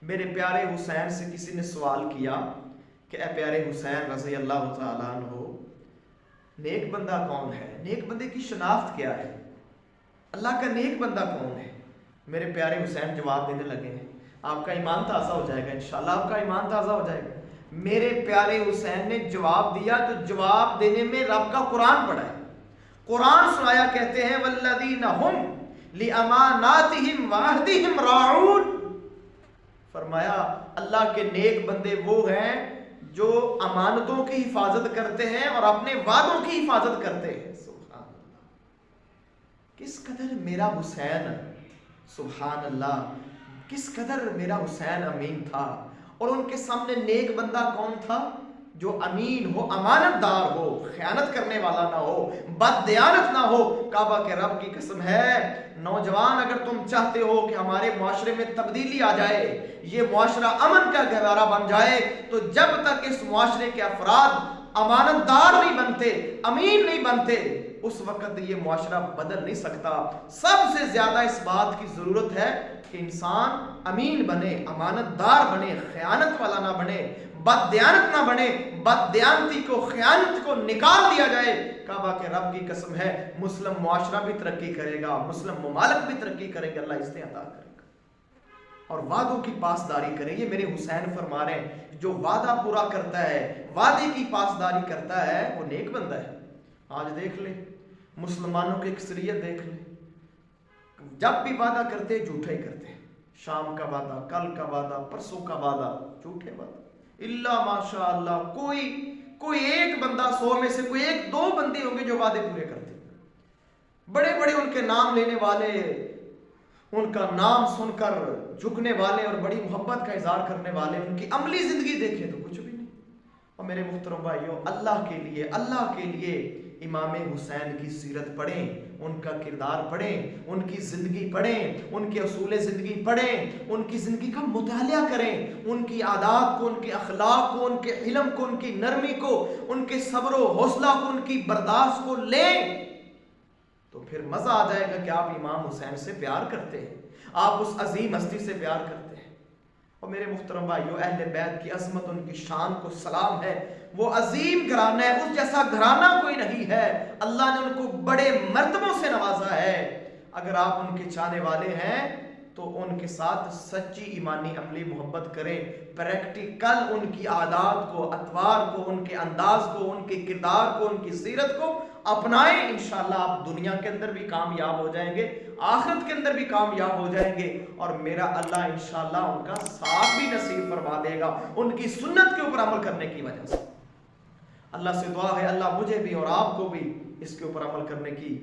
मेरे प्यारे हुसैन से किसी ने सवाल किया कि ए प्यारे हुसैन रज़ी अल्लाह तआला अन्हो, नेक बंदा कौन है? नेक बंदे की शनाख्त क्या है? अल्लाह का नेक बंदा कौन है? मेरे प्यारे हुसैन जवाब देने लगे हैं। आपका ईमान ताज़ा हो जाएगा, इंशाल्लाह आपका ईमान ताज़ा हो जाएगा। मेरे प्यारे हुसैन ने जवाब दिया तो जवाब देने में रब का कुरान पढ़ा है। कुरान सुनाया, कहते हैं वल्लज़ीना हुम लिअमानातिहिम वअहदिहिम राऊन। फरमाया अल्लाह के नेक बंदे वो हैं जो अमानतों की हिफाजत करते हैं और अपने वादों की हिफाजत करते हैं। सुभान अल्लाह, किस कदर मेरा हुसैन, सुभान अल्लाह, किस कदर मेरा हुसैन अमीन था। और उनके सामने नेक बंदा कौन था? जो अमीन हो, अमानतदार हो, खयानत करने वाला ना हो, बददयानत ना हो। काबा के रब की कसम है, नौजवान अगर तुम चाहते हो कि हमारे मुआशरे में तब्दीली आ जाए, ये मुआशरा अमन का गहवारा बन जाए, तो जब तक इस मुआशरे के अफराद अमानतदार नहीं बनते, अमीन नहीं बनते, उस वक्त ये मुआशरा बदल नहीं सकता। सबसे ज्यादा इस बात की जरूरत है कि इंसान अमीन बने, अमानतदार बने, खयानत वाला ना बने, बददयानत ना बने। बददयानती को, खयानत को निकाल दिया जाए। काबा के रब की कसम है, मुस्लिम मुआशरा भी तरक्की करेगा, मुस्लिम मुमालिक भी तरक्की करेंगे, अल्लाह इज़्ज़त अता करेगा। और वादों की पासदारी करें, ये मेरे हुसैन फरमा रहे हैं, जो वादा पूरा करता है, वादे की पासदारी करता है, वो नेक बंदा है। आज देख ले, मुसलमानों की अक्सरियत देख ले, जब भी वादा करते झूठा ही करते हैं। शाम का वादा, कल का वादा, परसों का वादा, झूठे वादा। इल्ला माशा अल्लाह, कोई एक बंदा, 100 में से कोई एक दो बंदे होंगे जो वादे पूरे करते। बड़े बड़े उनके नाम लेने वाले, उनका नाम सुनकर झुकने वाले और बड़ी मोहब्बत का इजहार करने वाले, उनकी अमली जिंदगी देखे तो कुछ भी नहीं। और मेरे मुहतरम भाइयों, अल्लाह के लिए इमाम हुसैन की सीरत पढ़ें, उनका किरदार पढ़ें, उनकी ज़िंदगी पढ़ें, उनके असूल ज़िंदगी पढ़ें, उनकी ज़िंदगी का मुतालिया करें, उनकी आदात को, उनके अखलाक को, उनके इल्म को, उनकी नरमी को, उनके सब्र व हौसला को, उनकी बर्दाश्त को लें, तो फिर मज़ा आ जाएगा कि आप इमाम हुसैन से प्यार करते हैं, आप उस अजीम हस्ती से प्यार करते हैं। और मेरे मुहतरम भाइयों, अहले बैत की अज़मत, उनकी शान को सलाम है। वो अजीम घराना है, उस जैसा घराना कोई नहीं है। अल्लाह ने उनको बड़े मर्तबों से नवाजा है। अगर आप उनके चाहने वाले हैं तो उनके साथ सच्ची ईमानी अमली मोहब्बत करें, प्रैक्टिकल उनकी आदात को, अतवार को, उनके अंदाज को, उनके किरदार को, उनकी सीरत को अपनाएं। इंशाअल्लाह आप दुनिया के अंदर भी कामयाब हो जाएंगे, आखिरत के अंदर भी कामयाब हो जाएंगे। और मेरा अल्लाह इंशाअल्लाह उनका साथ भी नसीब फरमा देगा, उनकी सुन्नत के ऊपर अमल करने की वजह से। अल्लाह से दुआ है, अल्लाह मुझे भी और आपको भी इसके ऊपर अमल करने की